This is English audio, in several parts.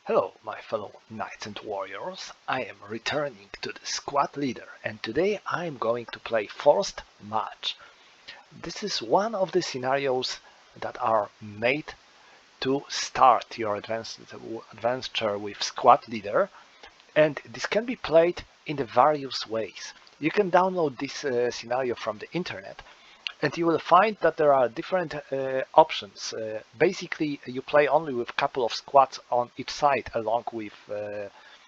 Hello, my fellow knights and warriors. I am returning to the squad leader, and today I am going to play Forced Match. This is one of the scenarios that are made to start your adventure with squad leader, and this can be played in the various ways. You can download this scenario from the internet, and you will find that there are different options. Basically, you play only with a couple of squads on each side along with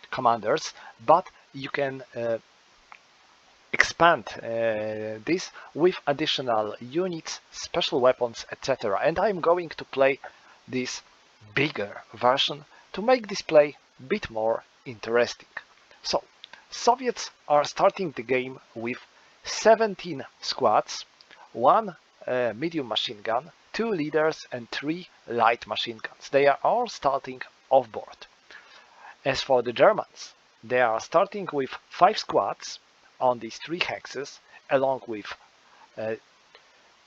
commanders, but you can expand this with additional units, special weapons, etc. And I'm going to play this bigger version to make this play a bit more interesting. So, Soviets are starting the game with 17 squads, one medium machine gun, 2 leaders and 3 light machine guns. They are all starting off board. As for the Germans, they are starting with 5 squads on these 3 hexes, along with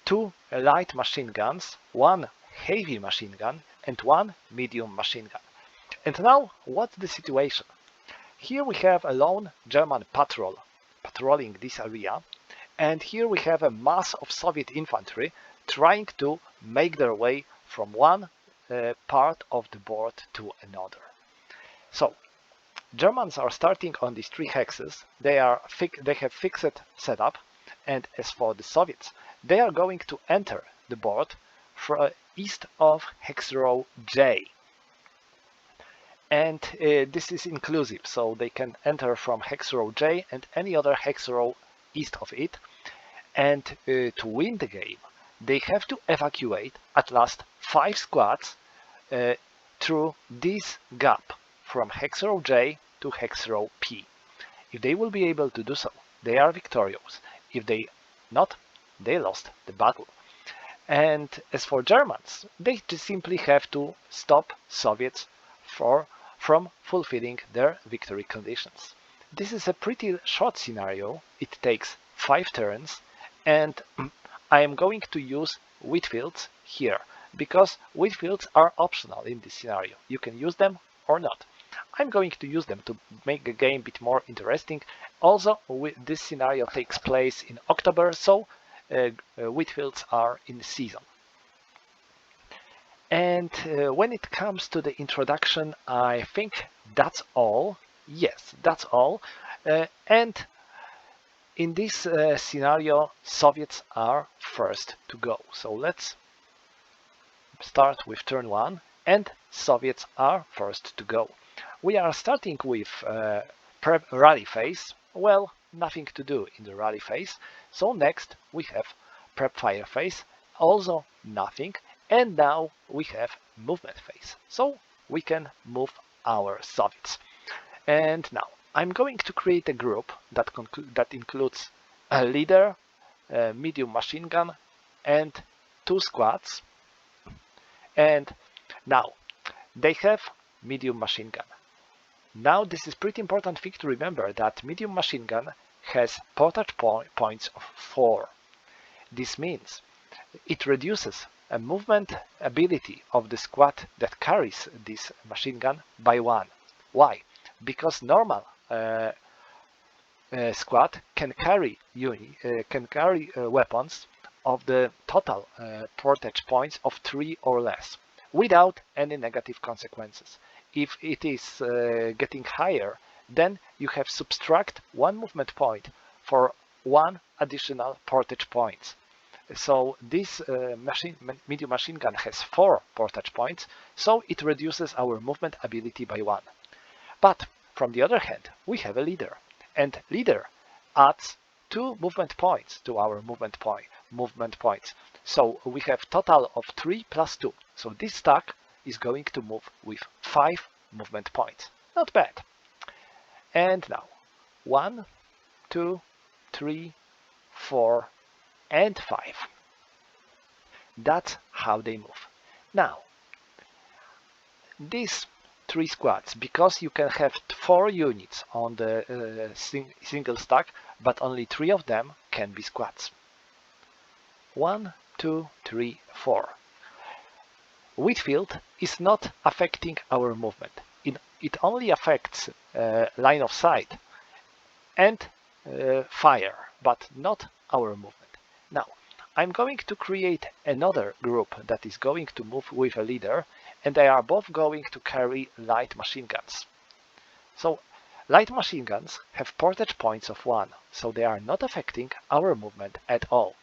2 light machine guns, 1 heavy machine gun and 1 medium machine gun. And now, what's the situation? Here we have a lone German patrol patrolling this area, and here we have a mass of Soviet infantry trying to make their way from one part of the board to another. So, Germans are starting on these 3 hexes. They have fixed setup, and as for the Soviets, they are going to enter the board from east of hex row J. And this is inclusive, so they can enter from hex row J and any other hex row east of it. And to win the game, they have to evacuate at last 5 squads through this gap from hex row J to hex row P. If they will be able to do so, they are victorious. If they not, they lost the battle. And as for Germans, they just simply have to stop Soviets from fulfilling their victory conditions. This is a pretty short scenario. It takes 5 turns, and I am going to use wheat fields here because wheat fields are optional in this scenario. You can use them or not. I'm going to use them to make the game a bit more interesting. Also, this scenario takes place in October, so wheat fields are in season. And when it comes to the introduction, I think that's all. Yes, that's all. And in this scenario, Soviets are first to go. So let's start with turn 1, and Soviets are first to go. We are starting with prep rally phase. Well, nothing to do in the rally phase. So next we have prep fire phase. Also nothing. And now we have movement phase. So we can move our Soviets. And now I'm going to create a group that includes a leader, a medium machine gun, and 2 squads. And now they have medium machine gun. Now this is pretty important thing to remember, that medium machine gun has portage points of 4. This means it reduces a movement ability of the squad that carries this machine gun by 1. Why? Because normal squad can carry weapons of the total portage points of 3 or less without any negative consequences. If it is getting higher, then you have subtract 1 movement point for 1 additional portage points. So this medium machine gun has 4 portage points, so it reduces our movement ability by 1. But from the other hand, we have a leader, and leader adds 2 movement points to our movement points. So we have total of 3 plus 2. So this stack is going to move with 5 movement points. Not bad. And now 1, 2, 3, 4, and 5. That's how they move. Now, these 3 squads, because you can have 4 units on the single stack, but only 3 of them can be squads. 1, 2, 3, 4. Wheat field is not affecting our movement. it only affects line of sight and fire, but not our movement. Now, I'm going to create another group that is going to move with a leader, and they are both going to carry light machine guns. So, light machine guns have portage points of 1, so they are not affecting our movement at all.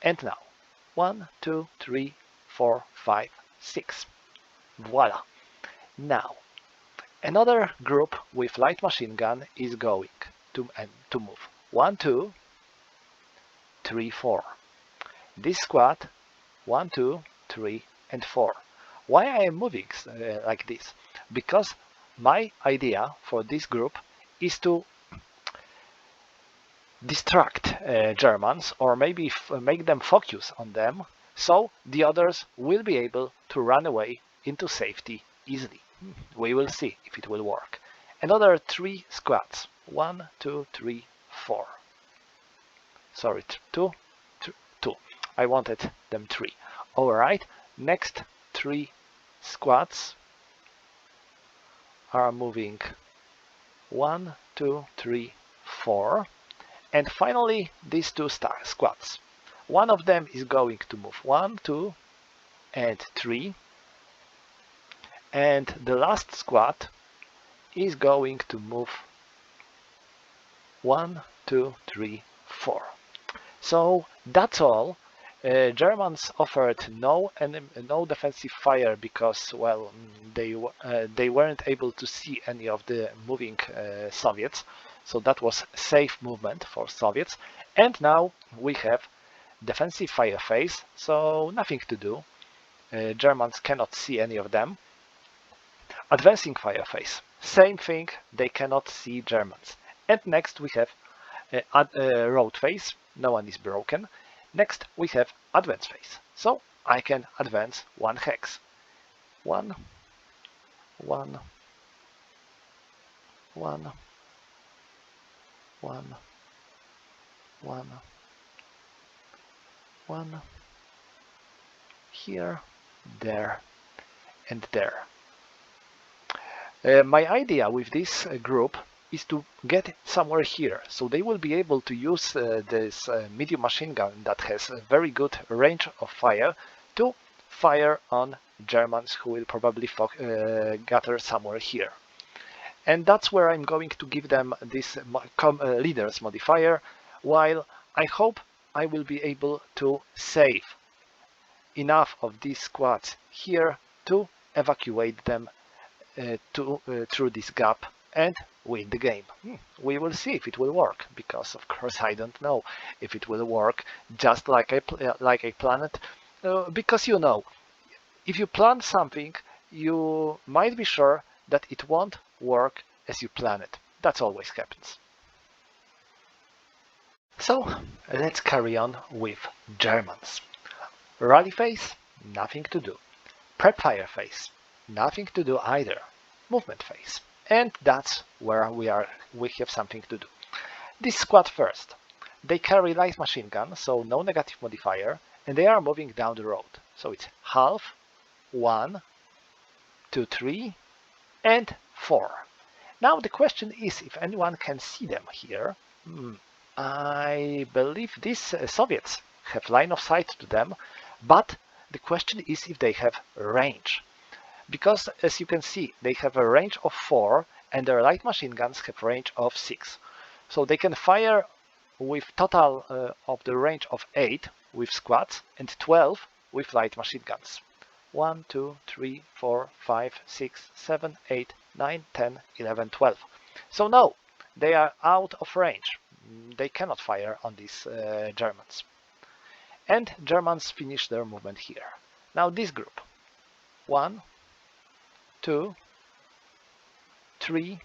And now, 1, 2, 3, 4, 5, 6. Voila! Now, another group with light machine gun is going to move. 1, 2, 3, 4. This squad, 1, 2, 3, and 4. Why I am moving like this? Because my idea for this group is to distract Germans, or maybe make them focus on them, so the others will be able to run away into safety easily. We will see if it will work. Another 3 squads. 1, 2, 3, 4. Sorry, 2. I wanted them 3. Alright, next 3 squads are moving 1, 2, 3, 4. And finally, these 2 squads. One of them is going to move 1, 2, and 3. And the last squad is going to move 1, 2, 3, 4. So that's all. Germans offered no defensive fire because, well, they weren't able to see any of the moving Soviets, so that was safe movement for Soviets. And now we have defensive fire phase, so nothing to do. Germans cannot see any of them. Advancing fire phase, same thing, they cannot see Germans. And next we have road phase, no one is broken. Next we have advance phase, so I can advance 1 hex. 1, 1, 1, 1, 1, 1, here, there, and there. My idea with this group is to get somewhere here, so they will be able to use this medium machine gun that has a very good range of fire to fire on Germans who will probably gather somewhere here. And that's where I'm going to give them this leaders modifier, while I hope I will be able to save enough of these squads here to evacuate them through this gap and win the game. We will see if it will work, because of course I don't know if it will work just like I plan it, because you know, if you plan something, you might be sure that it won't work as you plan it. That always happens. So let's carry on with Germans. Rally phase, nothing to do. Prep fire phase, nothing to do either. Movement phase, and that's where we have something to do. This squad first. They carry light machine gun, so no negative modifier, and they are moving down the road. So it's half, 1, 2, 3, and 4. Now the question is if anyone can see them here. I believe these Soviets have line of sight to them, but the question is if they have range. Because as you can see, they have a range of 4 and their light machine guns have range of 6. So they can fire with total of the range of 8 with squads and 12 with light machine guns. 1, 2, 3, 4, 5, 6, 7, 8, 9, 10, 11, 12. So no, they are out of range. They cannot fire on these Germans. And Germans finish their movement here. Now this group. 1, 2, 3,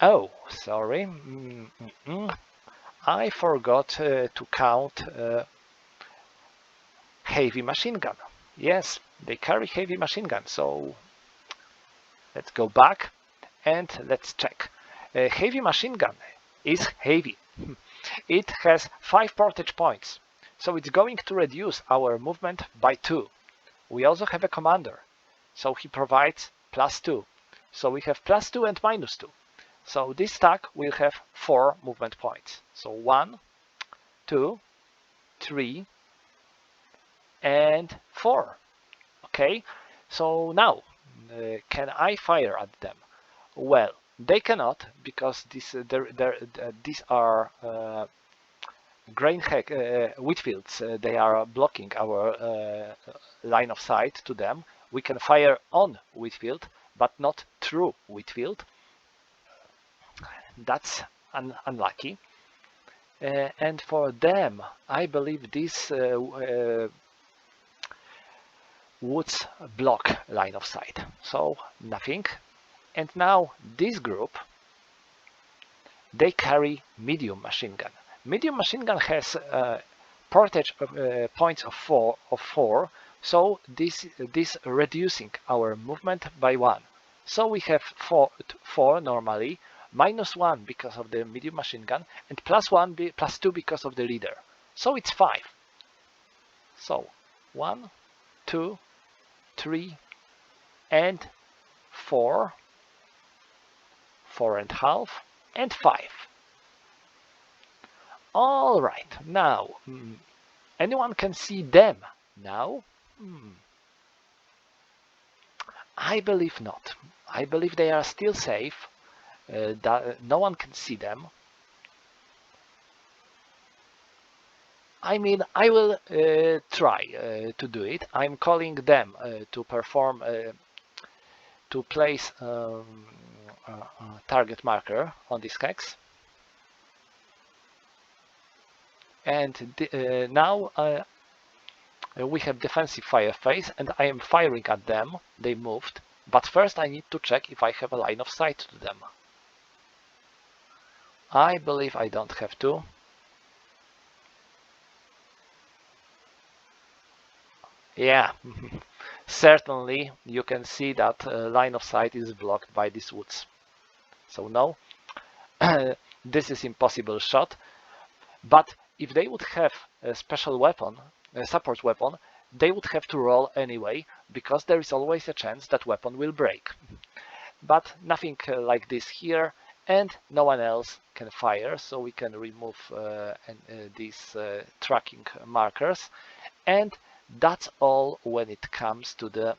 oh, sorry, I forgot to count heavy machine gun. Yes, they carry heavy machine gun, so let's go back and let's check. Heavy machine gun is heavy. It has 5 portage points. So it's going to reduce our movement by 2. we also have a commander, so he provides +2. So we have +2 and -2. So this stack will have 4 movement points. So 1, 2, 3, and 4. Okay, so now can I fire at them? Well, they cannot, because these are grain wheat fields. They are blocking our line of sight to them. We can fire on wheat field, but not through wheat field. That's unlucky. And for them, I believe this woods block line of sight. So nothing. And now this group, they carry medium machine gun. Medium machine gun has portage points of four, so this reducing our movement by 1. So we have 4 normally, -1 because of the medium machine gun, and +2 because of the leader. So it's 5. So 1, 2, 3, and 4, 4.5, and 5. All right, now anyone can see them now? I believe not. I believe they are still safe. That no one can see them. I mean, I will try to do it. I'm calling them to perform, to place a target marker on this hex. And now we have defensive fire phase, and I am firing at them. They moved, but first I need to check if I have a line of sight to them. I believe I don't have to. Yeah, certainly you can see that line of sight is blocked by these woods. So no, this is impossible shot. But if they would have a special weapon, a support weapon, they would have to roll anyway, because there is always a chance that weapon will break. But nothing like this here, and no one else can fire, so we can remove these tracking markers. And that's all when it comes to the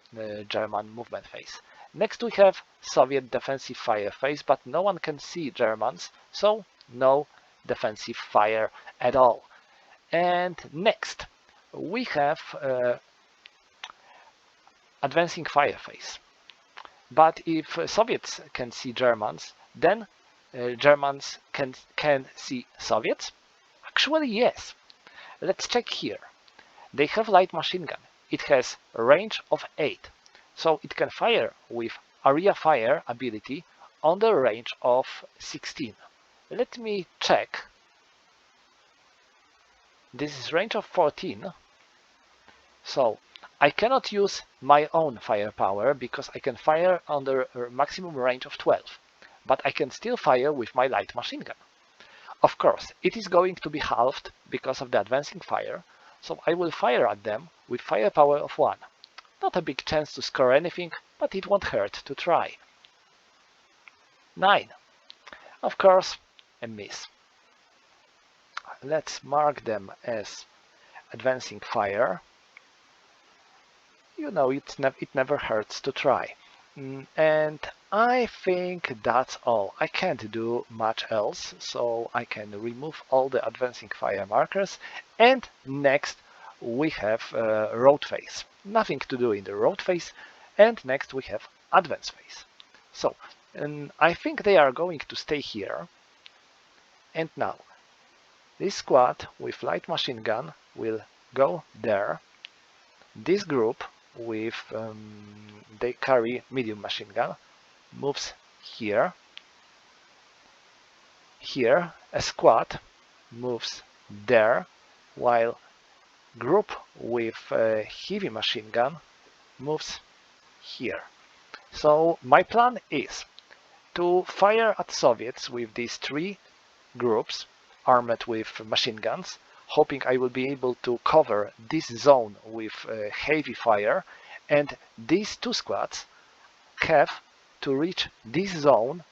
German movement phase. Next we have Soviet defensive fire phase, but no one can see Germans, so no defensive fire at all. And next we have advancing fire phase. But if Soviets can see Germans, then Germans can see Soviets? Actually, yes. Let's check here. They have light machine gun. It has a range of 8, so it can fire with area fire ability on the range of 16. Let me check. This is range of 14, so I cannot use my own firepower because I can fire on the maximum range of 12, but I can still fire with my light machine gun. Of course, it is going to be halved because of the advancing fire, so I will fire at them with firepower of 1. Not a big chance to score anything, but it won't hurt to try. 9. Of course, a miss. Let's mark them as advancing fire. You know, it never hurts to try. And I think that's all. I can't do much else, so I can remove all the advancing fire markers. And next we have road phase. Nothing to do in the road phase. And next we have advance phase. So I think they are going to stay here. And now this squad with light machine gun will go there. This group with they carry medium machine gun moves here. Here a squad moves there, while group with heavy machine gun moves here. So my plan is to fire at Soviets with these 3 groups armed with machine guns, hoping I will be able to cover this zone with heavy fire, and these two squads have to reach this zone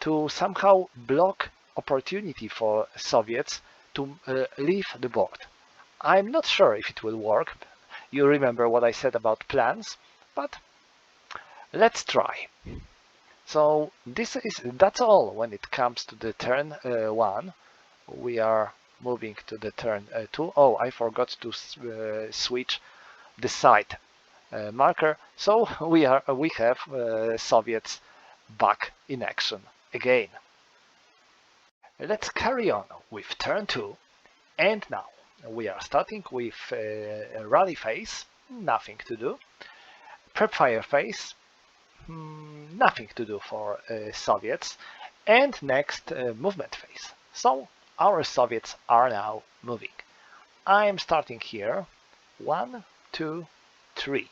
to somehow block opportunity for Soviets to leave the board. I'm not sure if it will work. You remember what I said about plans, but let's try. So that's all when it comes to the turn 1. We are moving to the turn 2. Oh, I forgot to switch the side marker. So we have Soviets back in action again. Let's carry on with turn 2, and now we are starting with a rally phase, nothing to do. Prep fire phase, nothing to do for Soviets, and next movement phase. So our Soviets are now moving. I am starting here. 1, 2, 3.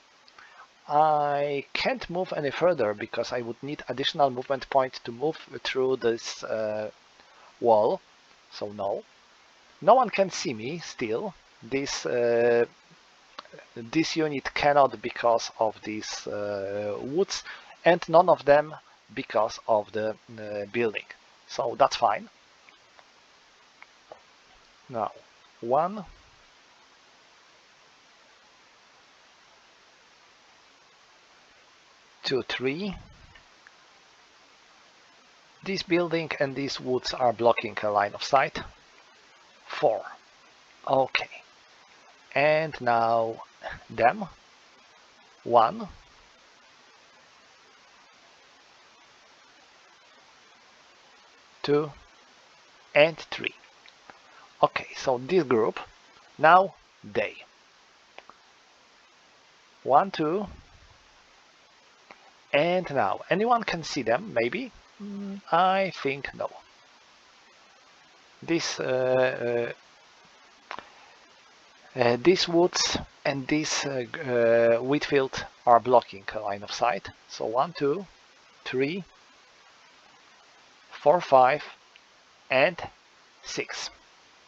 I can't move any further because I would need additional movement point to move through this wall. So no. No one can see me still. This unit cannot because of these woods, and none of them because of the building. So that's fine. Now, 1, 2, 3. This building and these woods are blocking a line of sight. 4. Okay. And now them. 1, 2, and 3. Okay, so this group, now they. 1, 2, and now anyone can see them, maybe? I think no. These woods and this wheat field are blocking a line of sight. So 1, 2, 3, 4, 5, and 6.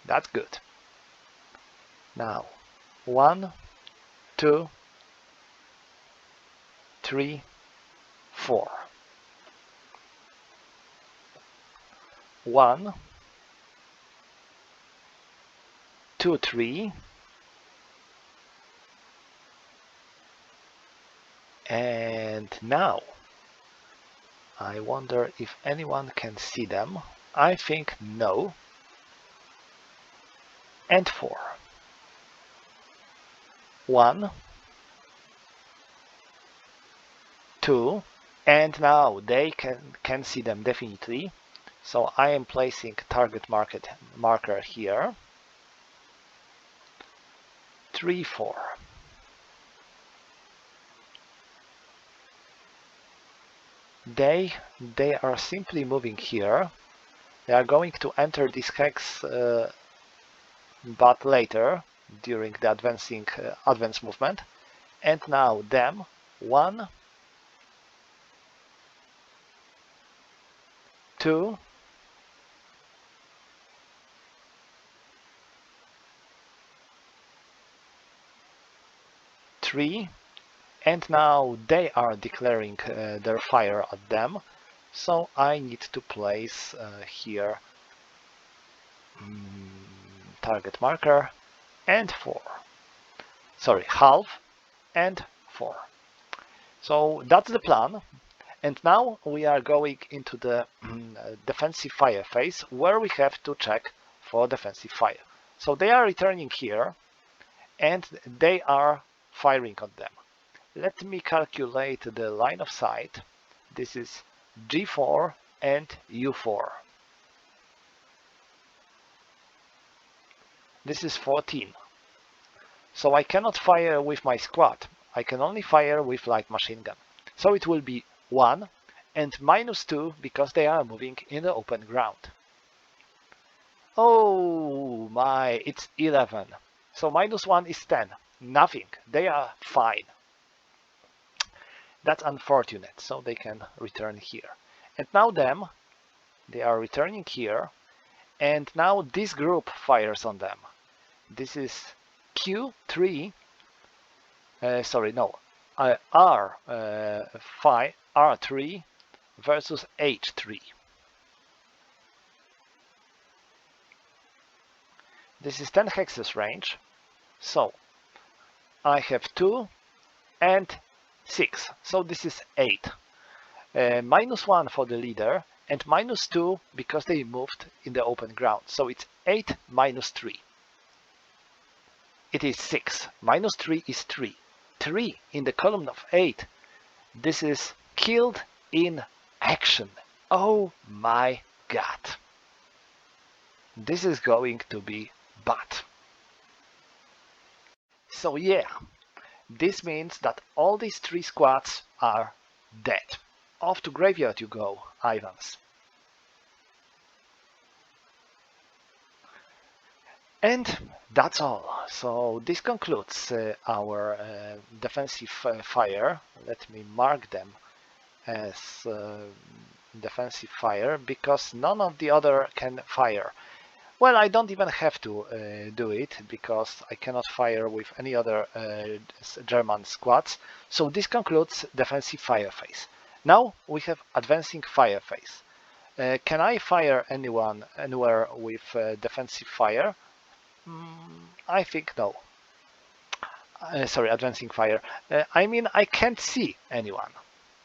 That's good. Now 1, 2, 3, 4. 1, 2, 3, and now I wonder if anyone can see them. I think no. And 4. 1, 2, and now they can see them definitely. So I am placing target marker here. 3, 4. They are simply moving here. They are going to enter this hex, but later during the advance movement. And now them. 1, 2, 3, and now they are declaring their fire at them. So I need to place here target marker and 4. Sorry, half and 4. So that's the plan. And now we are going into the defensive fire phase, where we have to check for defensive fire. So they are returning here, and they are firing on them. Let me calculate the line of sight. This is G4 and U4. This is 14. So I cannot fire with my squad. I can only fire with light machine gun. So it will be 1 and -2 because they are moving in the open ground. Oh my, it's 11. So -1 is 10. Nothing. They are fine. That's unfortunate. So they can return here. And now them, they are returning here. And now this group fires on them. This is Q3, sorry, no, R3 versus H3. This is 10 hexes range, so I have 2 and 6, so this is 8. -1 for the leader and -2 because they moved in the open ground, so it's 8 minus 3. It is 6. -3 is 3. 3 in the column of 8. This is killed in action. Oh my god. This is going to be bad. So yeah, this means that all these 3 squads are dead. Off to graveyard you go, Ivans. And that's all. So this concludes our defensive fire. Let me mark them as defensive fire because none of the other can fire. Well, I don't even have to do it because I cannot fire with any other German squads. So this concludes defensive fire phase. Now we have advancing fire phase. Can I fire anyone anywhere with defensive fire? I think no. Sorry, advancing fire. I mean, I can't see anyone.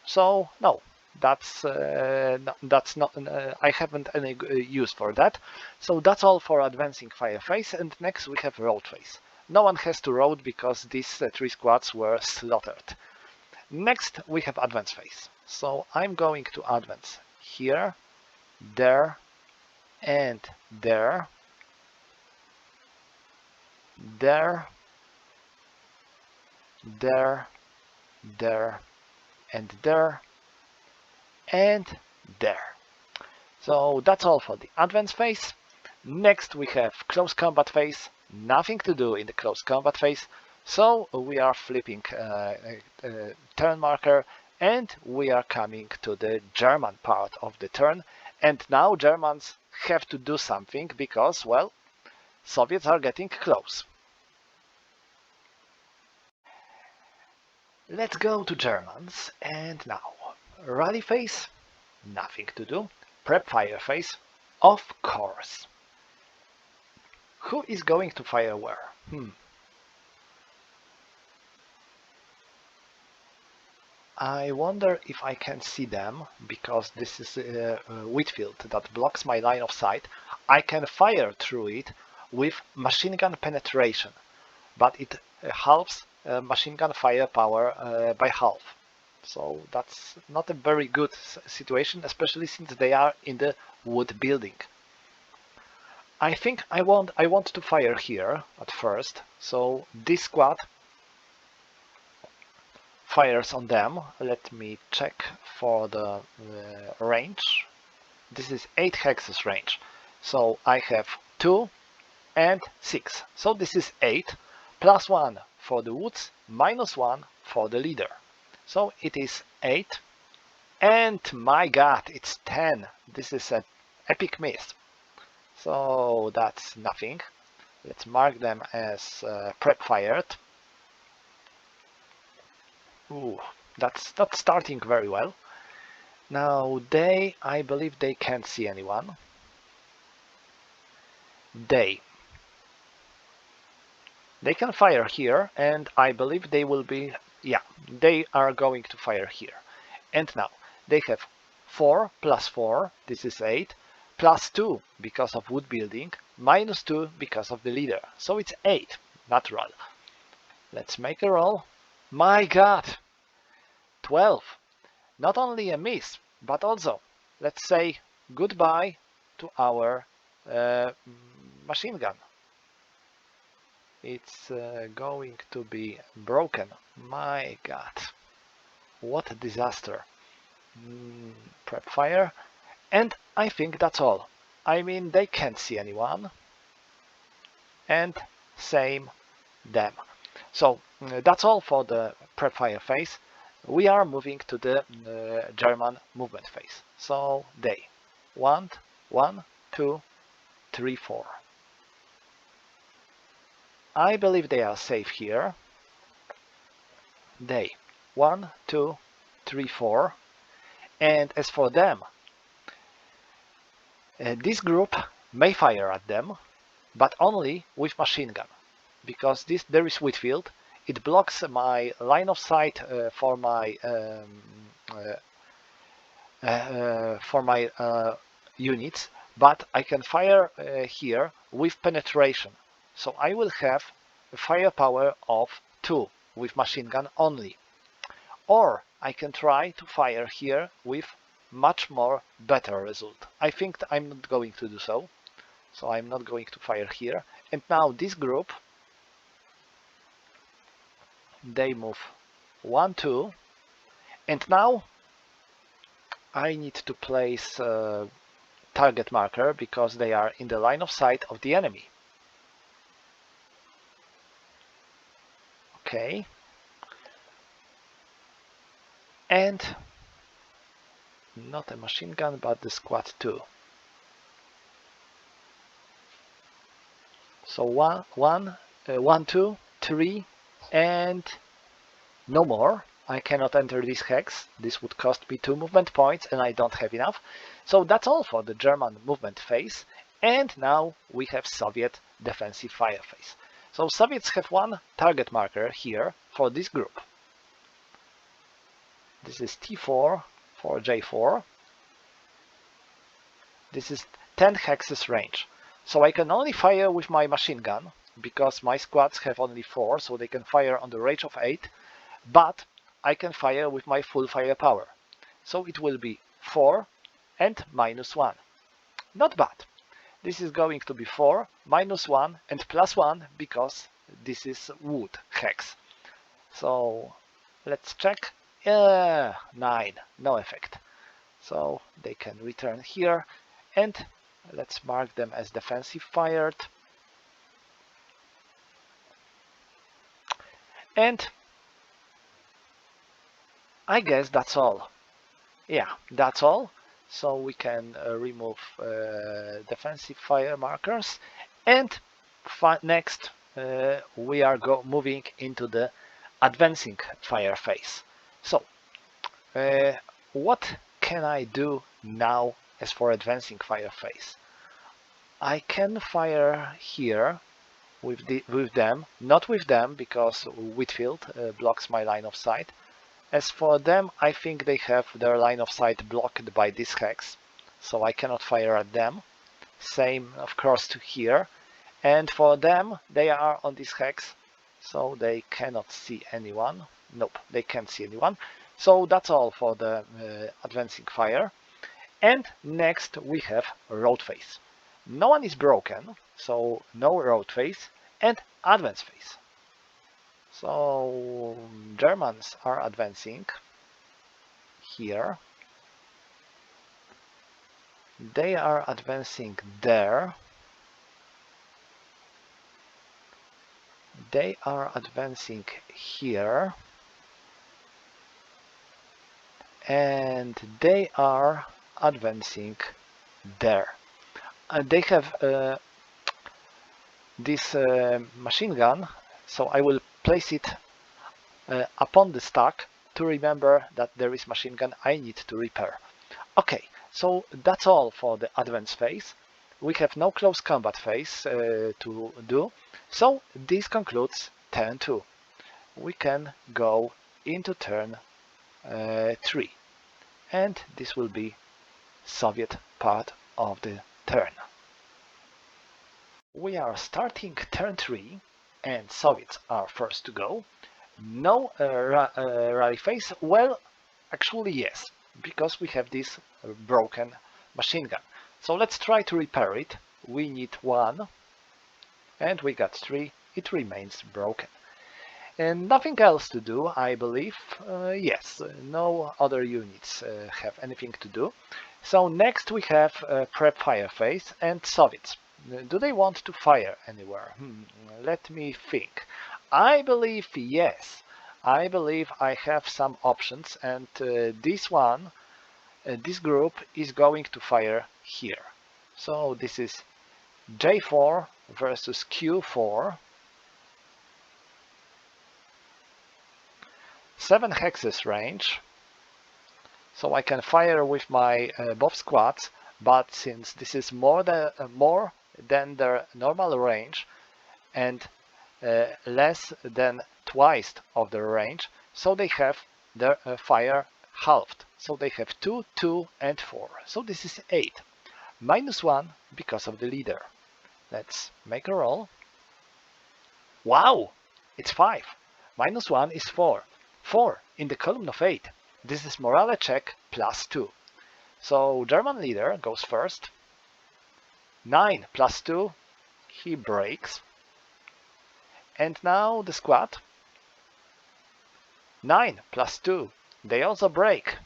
So no, that's not. I haven't any use for that. So that's all for advancing fire phase. And next we have road phase. No one has to road because these 3 squads were slaughtered. Next we have advance phase. So I'm going to advance here, there, and there. There, there, there, and there, and there. So that's all for the advance phase. Next we have close combat phase. Nothing to do in the close combat phase. So we are flipping turn marker and we are coming to the German part of the turn. And now Germans have to do something because, well, Soviets are getting close. Let's go to Germans, and now rally phase, nothing to do. Prep fire phase, of course. Who is going to fire where? I wonder if I can see them, because this is a wheat field that blocks my line of sight. I can fire through it with machine gun penetration, but it halves machine gun firepower by half. So that's not a very good situation, especially since they are in the wood building. I think I want to fire here at first, so this squad fires on them. Let me check for the range. This is 8 hexes range, so I have 2 and 6, so this is 8 plus 1 for the woods minus 1 for the leader, so it is 8, and my god, it's 10. This is an epic miss, so that's nothing. Let's mark them as prep fired. Ooh, that's not starting very well. Now I believe they can't see anyone. They can fire here, and I believe they will be, yeah, they are going to fire here. And now they have 4 plus 4, this is 8, plus 2 because of wood building, minus 2 because of the leader, so it's 8, natural. Let's make a roll. My god, 12. Not only a miss, but also, let's say goodbye to our machine gun. It's going to be broken. My god, what a disaster. Prep fire, and I think that's all. I mean, they can't see anyone, and same them. So that's all for the prep fire phase. We are moving to the German movement phase. So they 1, 2, 3, 4. I believe they are safe here. They 1, 2, 3, 4. And as for them, this group may fire at them, but only with machine gun, because there is Whitfield. It blocks my line of sight for my units, but I can fire here with penetration. So I will have a firepower of 2 with machine gun only. Or I can try to fire here with much more better result. I think I'm not going to do so. So I'm not going to fire here. And now this group, they move 1, 2. And now I need to place a target marker because they are in the line of sight of the enemy. Okay. And not a machine gun, but the squad 2. So 1, 2, 3, and no more. I cannot enter this hex. This would cost me 2 movement points, and I don't have enough. So that's all for the German movement phase. And now we have Soviet defensive fire phase. So Soviets have one target marker here for this group. This is T4 for J4. This is 10 hexes range. So I can only fire with my machine gun, because my squads have only 4, so they can fire on the range of 8. But I can fire with my full firepower. So it will be 4 and -1. Not bad. This is going to be 4, -1, and +1, because this is wood hex. So let's check. 9, no effect. So they can return here, and let's mark them as defensive fired. And I guess that's all. Yeah, that's all. So we can remove defensive fire markers. And next we are moving into the advancing fire phase. So what can I do now as for advancing fire phase? I can fire here with them, not with them, because Whitfield blocks my line of sight. As for them, I think they have their line of sight blocked by this hex, so I cannot fire at them. Same, of course, to here. And for them, they are on this hex, so they cannot see anyone. Nope, they can't see anyone. So that's all for the advancing fire. And next we have road phase. No one is broken, so no road phase, and advance phase. So Germans are advancing here. They are advancing there. They are advancing here. And they are advancing there. They have this machine gun, so I will place it upon the stack to remember that there is machine gun I need to repair. Okay, so that's all for the advance phase. We have no close combat phase to do, so this concludes turn 2. We can go into turn 3, and this will be Soviet part of the turn. We are starting turn 3, and Soviets are first to go. No rally phase? Well, actually yes, because we have this broken machine gun. So let's try to repair it. We need 1, and we got 3. It remains broken. And nothing else to do, I believe. Yes, no other units have anything to do. So next we have prep fire phase and Soviets. Do they want to fire anywhere? Let me think. I believe yes. I believe I have some options, and this group is going to fire here. So this is J4 versus Q4. 7 hexes range, so I can fire with my both squads, but since this is more than their normal range and less than twice of their range, so they have their fire halved. So they have 2, 2, and 4. So this is 8. -1 because of the leader. Let's make a roll. Wow! It's 5. -1 is 4. 4 in the column of 8. This is morale check +2. So German leader goes first. 9 +2. He breaks. And now the squad. 9 +2. They also break.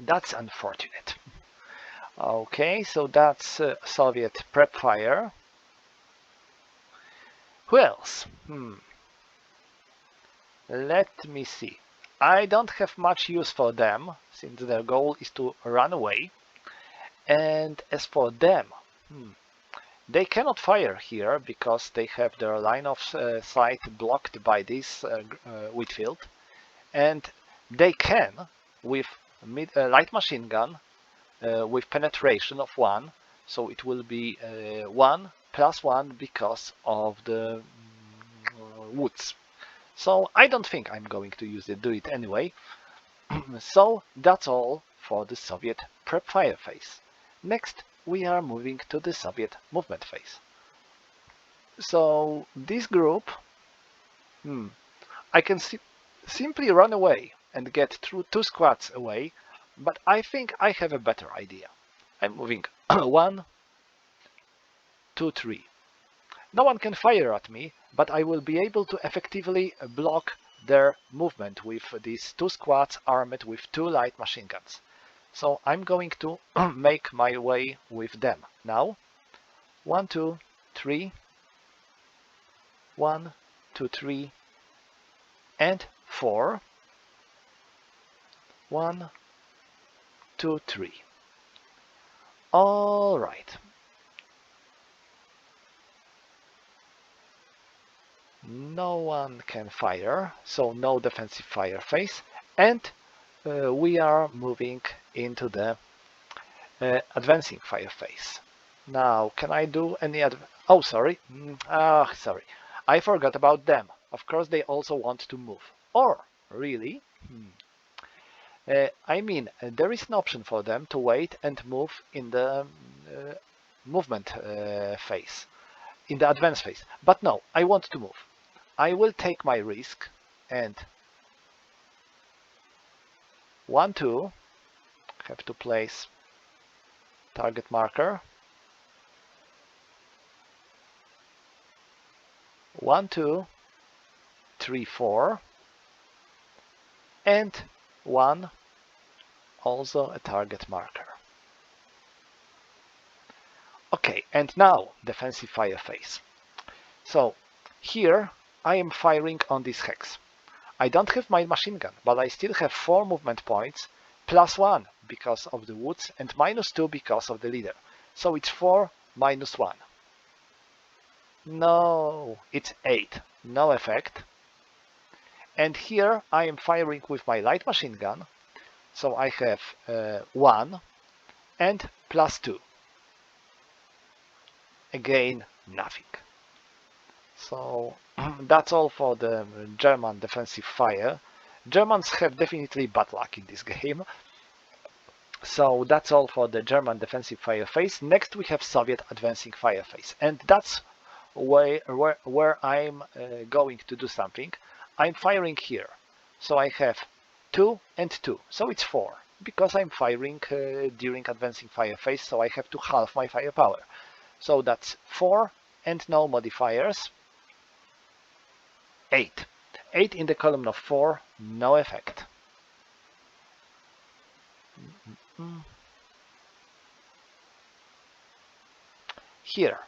That's unfortunate. Okay, so that's Soviet prep fire. Who else? Let me see. I don't have much use for them, since their goal is to run away. And as for them, they cannot fire here because they have their line of sight blocked by this wheat field. And they can, with light machine gun, with penetration of 1, so it will be 1 +1 because of the woods. So I don't think I'm going to do it anyway. So that's all for the Soviet prep fire phase. Next, we are moving to the Soviet movement phase. So this group, I can simply run away and get through 2 squads away, but I think I have a better idea. I'm moving 1, 2, 3. No one can fire at me, but I will be able to effectively block their movement with these 2 squads armed with 2 light machine guns. So I'm going to make my way with them now. 1, 2, 3. 1, 2, 3, and 4. 1, 2, 3. All right. No one can fire, so no defensive fire phase, and we are moving into the advancing fire phase. Now, can I do any oh, sorry. Sorry. I forgot about them. Of course, they also want to move. Or, really? I mean, there is an option for them to wait and move in the movement phase, in the advance phase. But no, I want to move. I will take my risk and 1, 2, have to place target marker. 1, 2, 3, 4, and 1, also a target marker. Okay, and now defensive fire phase. So here I am firing on this hex. I don't have my machine gun, but I still have 4 movement points, +1 because of the woods and -2 because of the leader. So it's 4 -1. No, it's 8. No effect. And here I am firing with my light machine gun. So I have 1 and +2. Again, nothing. So that's all for the German defensive fire. Germans have definitely bad luck in this game. So that's all for the German defensive fire phase. Next we have Soviet advancing fire phase, and that's where I'm going to do something. I'm firing here, so I have 2 and 2, so it's 4 because I'm firing during advancing fire phase, so I have to halve my firepower. So that's 4 and no modifiers. 8. 8 in the column of 4, no effect. Here,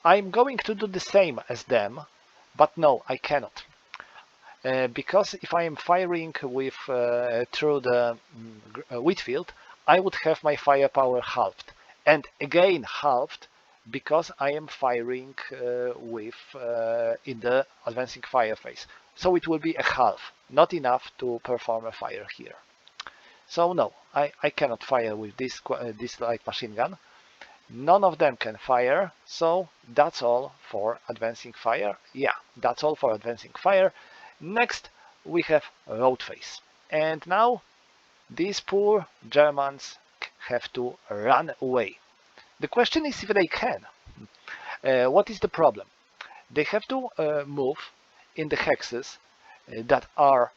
I'm going to do the same as them, but no, I cannot. Because if I am firing with through the wheat field, I would have my firepower halved, and again halved because I am firing with in the advancing fire phase. so it will be a half, not enough to perform a fire here. So no, I cannot fire with this light machine gun. None of them can fire, so that's all for advancing fire. Yeah, that's all for advancing fire. Next, we have road phase. And now, these poor Germans have to run away. The question is if they can. What is the problem? They have to move in the hexes that are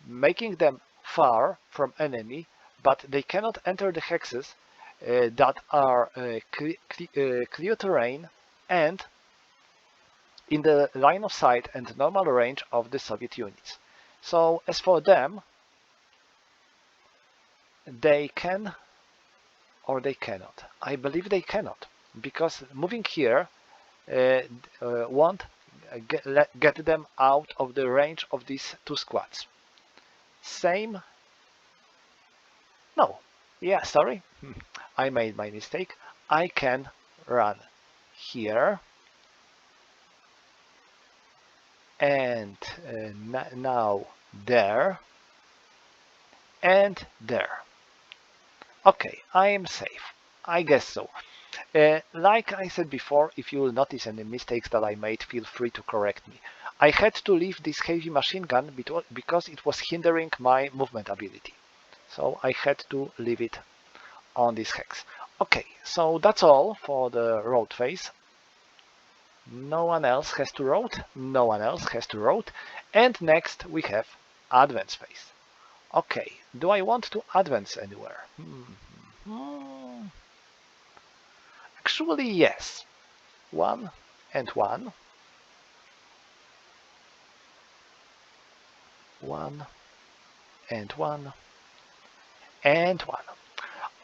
making them far from enemy, but they cannot enter the hexes that are clear terrain and in the line of sight and normal range of the Soviet units. So as for them, they can or they cannot. I believe they cannot, because moving here won't get them out of the range of these two squads. Same. No. Yeah, sorry. I made my mistake. I can run here and now there and there. Okay, I am safe. I guess so. Like I said before, if you will notice any mistakes that I made, feel free to correct me. I had to leave this heavy machine gun because it was hindering my movement ability. So I had to leave it on this hex. Okay, so that's all for the road phase. No one else has to road. No one else has to road. And next we have advance phase. Okay, do I want to advance anywhere? Actually, yes. 1 and 1. 1 and 1 and 1.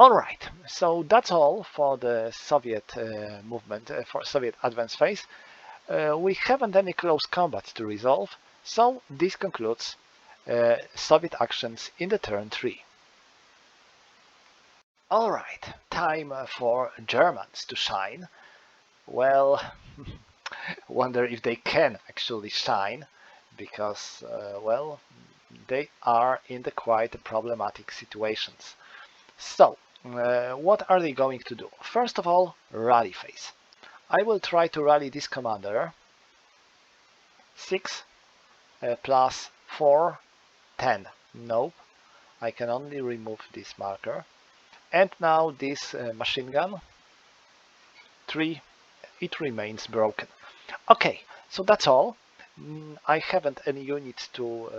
Alright, so that's all for the Soviet movement, for Soviet advance phase. We haven't any close combat to resolve, so this concludes Soviet actions in the turn 3. Alright, time for Germans to shine. Well, wonder if they can actually shine, because, well, they are in the quite problematic situations. So, what are they going to do? First of all, rally phase. I will try to rally this commander. 6 plus 4, 10. Nope, I can only remove this marker. And now this machine gun, 3, it remains broken. Okay, so that's all. I haven't any units to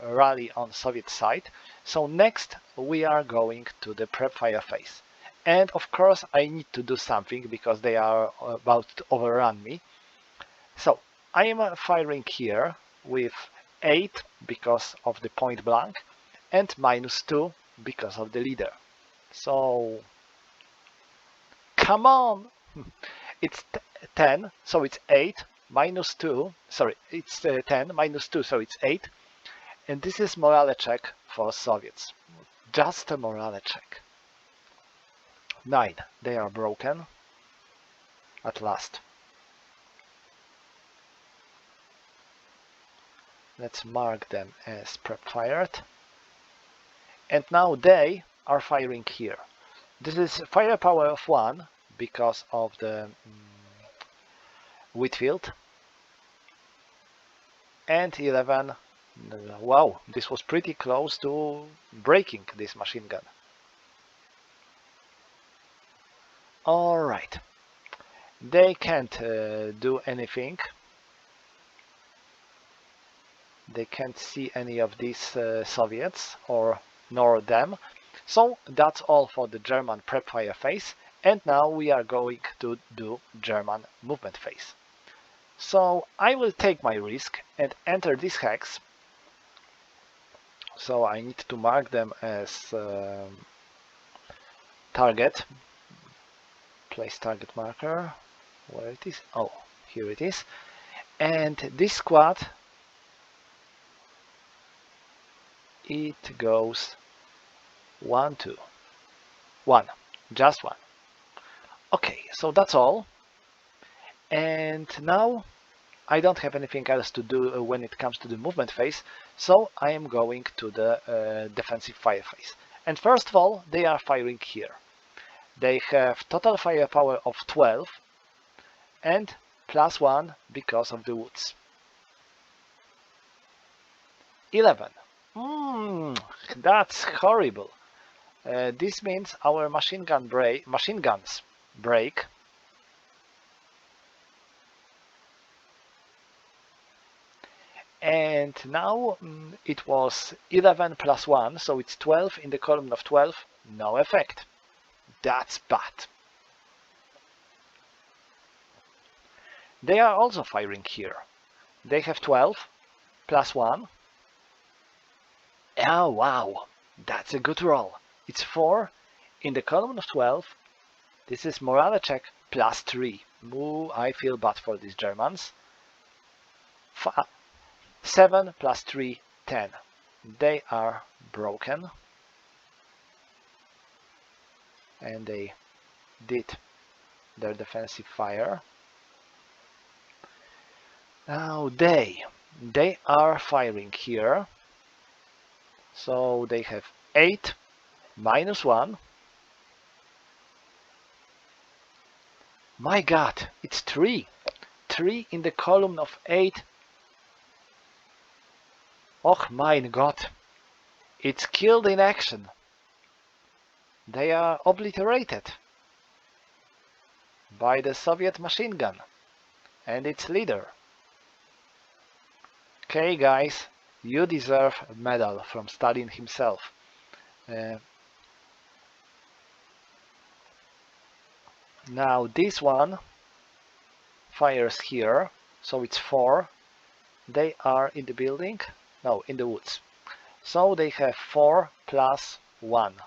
rally on Soviet side. So next we are going to the prep fire phase. And of course I need to do something because they are about to overrun me. So I am firing here with 8 because of the point blank and -2 because of the leader. So come on! It's 10, so it's 8 -2. Sorry, it's 10 -2, so it's 8. And this is morale check for Soviets. Just a morale check. 9. They are broken. At last. Let's mark them as prep fired. And now they are firing here. This is firepower of 1 because of the wheat field. And 11. Wow, this was pretty close to breaking this machine gun. Alright. They can't do anything. They can't see any of these Soviets or nor them. So that's all for the German prep fire phase. And now we are going to do German movement phase. So I will take my risk and enter this hex. So I need to mark them as target. Place target marker. Where it is? Oh, here it is. And this squad, it goes 1, 2, 1, just 1. Okay, so that's all. And now I don't have anything else to do when it comes to the movement phase, so I am going to the defensive fire phase. And first of all, they are firing here. They have total firepower of 12 and +1 because of the woods. 11. That's horrible. This means our machine guns break. And now it was 11 +1, so it's 12 in the column of 12. No effect. That's bad. They are also firing here. They have 12 +1. Oh wow, that's a good roll. It's 4 in the column of 12. This is morale check +3. Ooh, I feel bad for these Germans. 7 +3, 10. They are broken. And they did their defensive fire. Now they are firing here. So they have 8 -1. My god, it's 3. 3 in the column of 8. Oh mein Gott. It's killed in action. They are obliterated by the Soviet machine gun and its leader. Okay, guys, you deserve a medal from Stalin himself. Now this one fires here, so it's 4. They are in the building, no, in the woods. So they have 4 +1.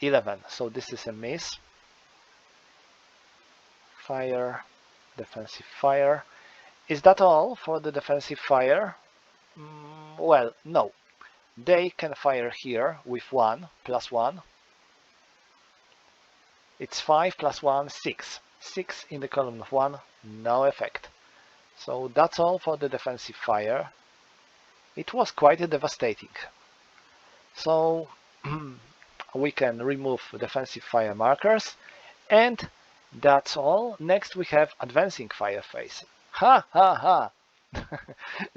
11, so this is a miss. Fire, defensive fire. Is that all for the defensive fire? Well, no. They can fire here with 1 +1. It's 5 +1, 6. 6 in the column of 1, no effect. So that's all for the defensive fire. It was quite devastating. So we can remove defensive fire markers, and that's all. Next we have advancing fire phase. Ha ha ha!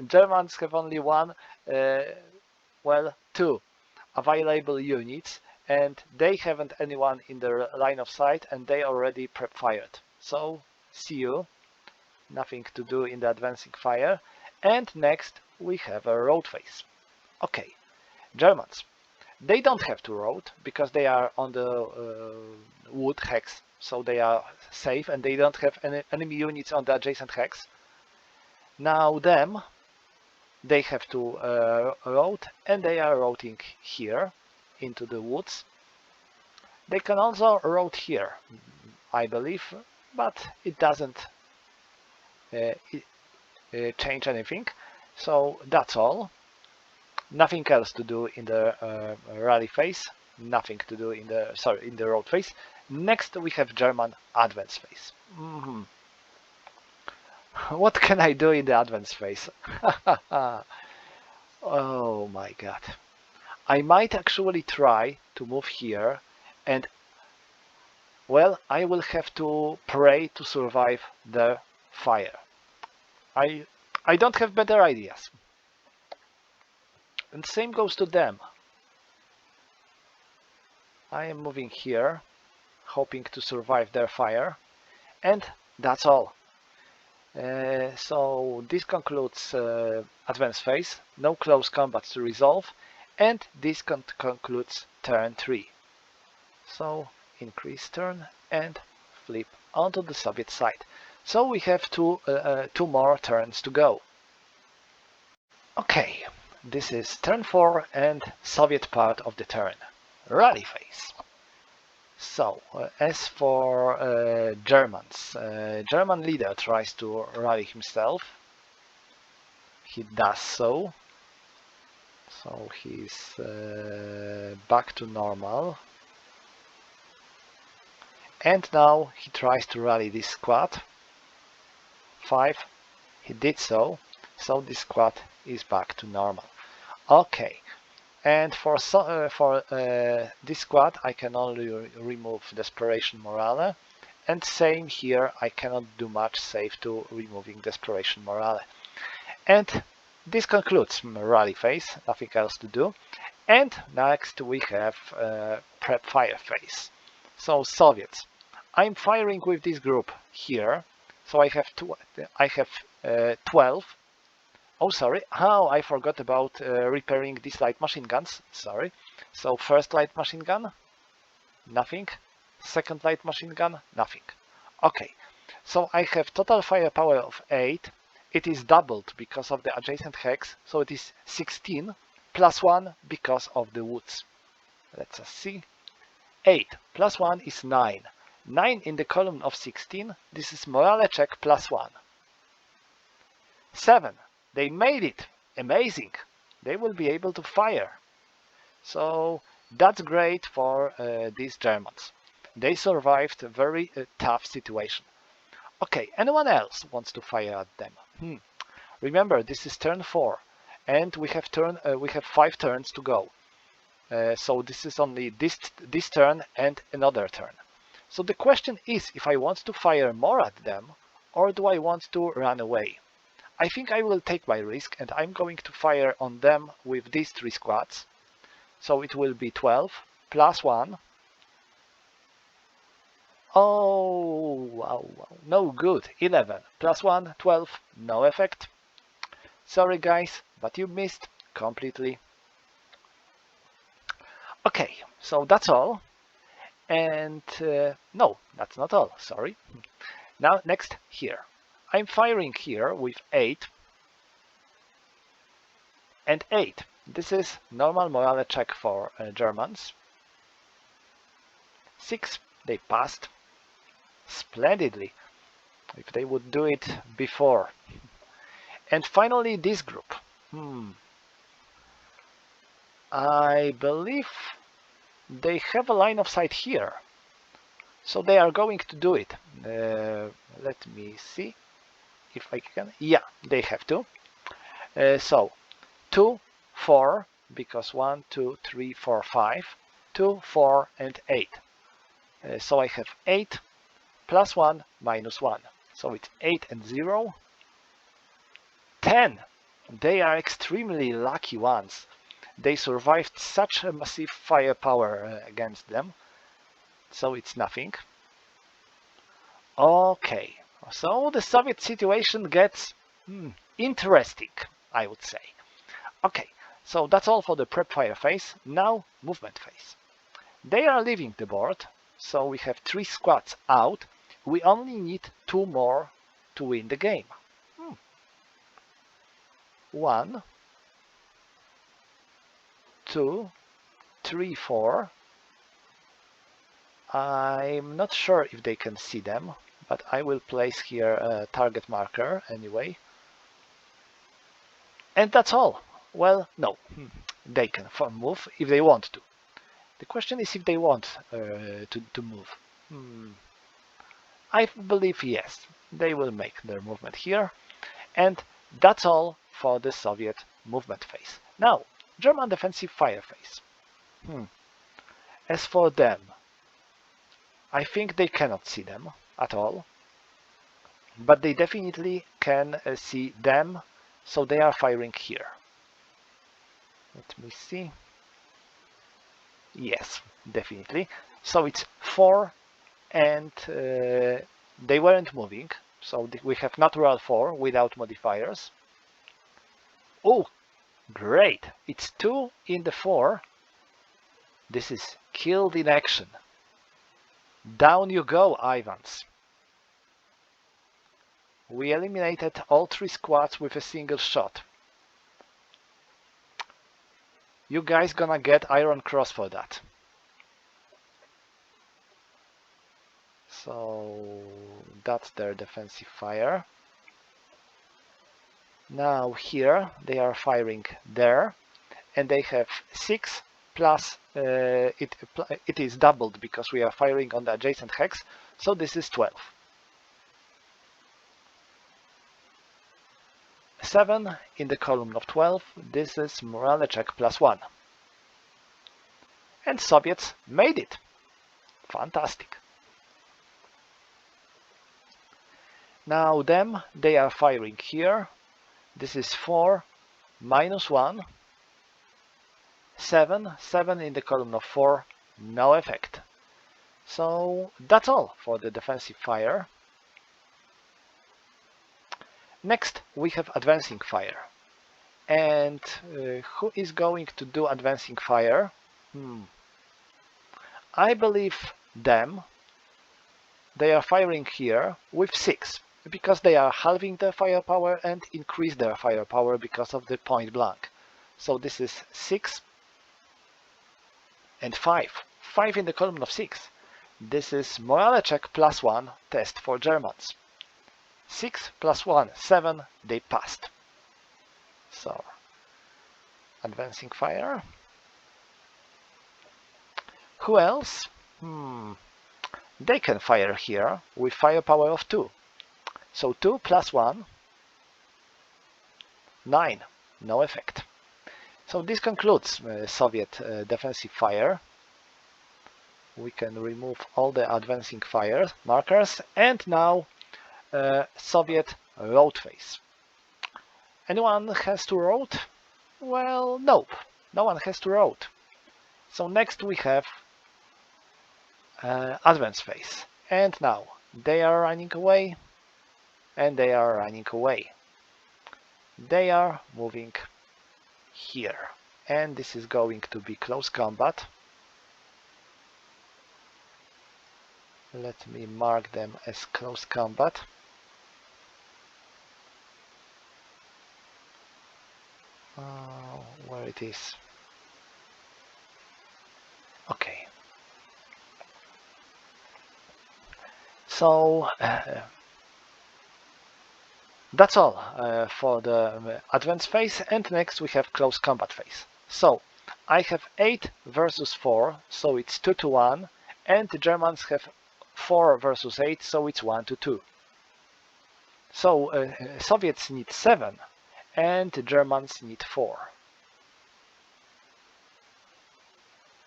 Germans have only two available units, and they haven't anyone in their line of sight, and they already prep-fired. So, see you. Nothing to do in the advancing fire. And next, we have a road phase. Okay, Germans. They don't have to road, because they are on the wood hex, so they are safe, and they don't have any enemy units on the adjacent hex. Now they have to road, and they are routing here into the woods. They can also road here, I believe, but it doesn't change anything. So that's all. Nothing else to do in the rally phase. Nothing to do in the road phase. Next we have German advance phase. What can I do in the advance phase? Oh my god. I might actually try to move here, and well, I will have to pray to survive the fire. I don't have better ideas. And same goes to them. I am moving here, hoping to survive their fire, and that's all. So this concludes advance phase, no close combat to resolve, and this concludes turn 3. So increase turn and flip onto the Soviet side. So we have two more turns to go. Okay, this is turn 4 and Soviet part of the turn, rally phase. So, as for Germans, German leader tries to rally himself. He does so. So he's back to normal. And now he tries to rally this squad. 5. He did so. So this squad is back to normal. Okay. And for this squad, I can only remove Desperation Morale. And same here, I cannot do much save to removing Desperation Morale. And this concludes Rally phase, nothing else to do. And next we have Prep Fire phase. So Soviets, I'm firing with this group here. So I have 12. Oh, sorry. Oh, I forgot about repairing these light machine guns. Sorry. So first light machine gun, nothing. Second light machine gun, nothing. Okay. So I have total firepower of 8. It is doubled because of the adjacent hex. So it is 16 plus 1 because of the woods. Let's see. 8 plus 1 is 9. 9 in the column of 16. This is morale check plus 1. 7. They made it. Amazing. They will be able to fire. So that's great for these Germans. They survived a very tough situation. Okay, anyone else wants to fire at them? Remember, this is turn 4, and we have 5 turns to go. So this is only this turn and another turn. So the question is if I want to fire more at them, or do I want to run away? I think I will take my risk, and I'm going to fire on them with these 3 squads. So it will be 12 plus 1. Oh, wow, no good. 11 plus 1, 12, no effect. Sorry guys, but you missed completely. Okay, so that's all. And no, that's not all, sorry. Now next here. I'm firing here with 8 and 8. This is normal morale check for Germans. 6, they passed splendidly, if they would do it before. And finally this group. I believe they have a line of sight here. So they are going to do it. Let me see if I can. Yeah, they have to. So 2, 4, because 1, 2, 3, 4, 5, 2, 4, and 8. So I have 8 plus 1 minus 1. So it's 8 and 0. 10. They are extremely lucky ones. They survived such a massive firepower against them. So it's nothing. Okay, so the Soviet situation gets interesting, I would say. Okay, so that's all for the prep fire phase. Now movement phase. They are leaving the board, so we have 3 squads out. We only need 2 more to win the game. 1, 2, 3, 4. I'm not sure if they can see them, but I will place here a target marker anyway. And that's all. Well, no, they can move if they want to. The question is if they want to move. I believe yes, they will make their movement here. And that's all for the Soviet movement phase. Now, German defensive fire phase. As for them, I think they cannot see them at all, but they definitely can see them, so they are firing here. Let me see. Yes, definitely. So it's 4, and they weren't moving, so we have natural 4 without modifiers. Oh, great! It's 2 in the 4. This is killed in action. Down you go, Ivans. We eliminated all 3 squads with a single shot. You guys gonna get Iron Cross for that. So that's their defensive fire. Now here they are firing there, and they have 6 plus it is doubled because we are firing on the adjacent hex, so this is 12. 7 in the column of 12, this is morale check +1. And Soviets made it. Fantastic. Now them, they are firing here. This is 4 -1. 7 in the column of 4, no effect. So that's all for the defensive fire. Next we have advancing fire. And who is going to do advancing fire? I believe them. They are firing here with 6 because they are halving their firepower and increase their firepower because of the point blank. So this is 6 and 5. 5 in the column of 6. This is morale check +1 test for Germans. 6 +1, 7, they passed. So, advancing fire. Who else? They can fire here with firepower of 2. So 2 +1, 9, no effect. So this concludes Soviet defensive fire. We can remove all the advancing fire markers, and now Soviet road phase. Anyone has to road? Well, nope, no one has to road. So next we have advance phase, and now they are running away, and they are running away. They are moving here, and this is going to be close combat. Let me mark them as close combat. Where it is? Okay. So that's all for the advance phase, and next we have close combat phase. So I have 8 versus 4, so it's 2 to 1, and the Germans have 4 versus 8, so it's 1 to 2. So Soviets need 7, and the Germans need 4.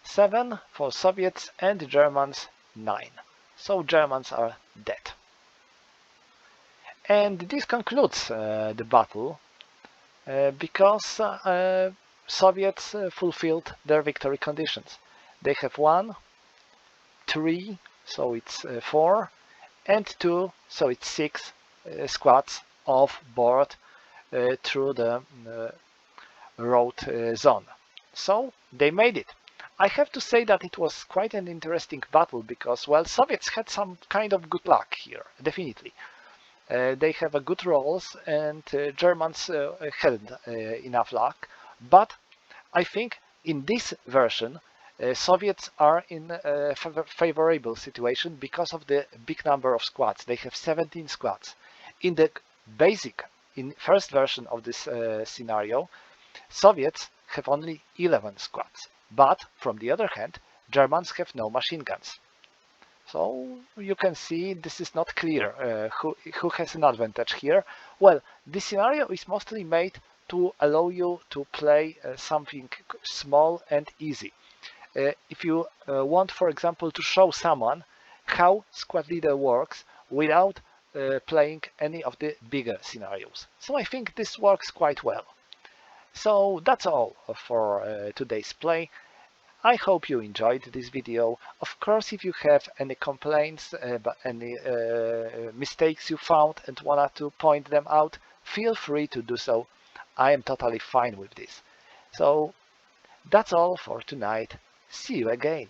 7 for Soviets, and the Germans 9. So Germans are dead. And this concludes the battle because Soviets fulfilled their victory conditions. They have 1, 3, so it's 4, and 2, so it's 6 squads off board through the road zone. So they made it. I have to say that it was quite an interesting battle because, well, Soviets had some kind of good luck here, definitely. They have a good rolls, and Germans hadn't enough luck. But I think in this version, Soviets are in a favorable situation because of the big number of squads. They have 17 squads. In the first version of this scenario, Soviets have only 11 squads. But from the other hand, Germans have no machine guns. So you can see this is not clear who has an advantage here. Well, this scenario is mostly made to allow you to play something small and easy. If you want, for example, to show someone how squad leader works without playing any of the bigger scenarios. So I think this works quite well. So that's all for today's play. I hope you enjoyed this video. Of course, if you have any complaints, any mistakes you found and wanted to point them out, feel free to do so. I am totally fine with this. So that's all for tonight. See you again.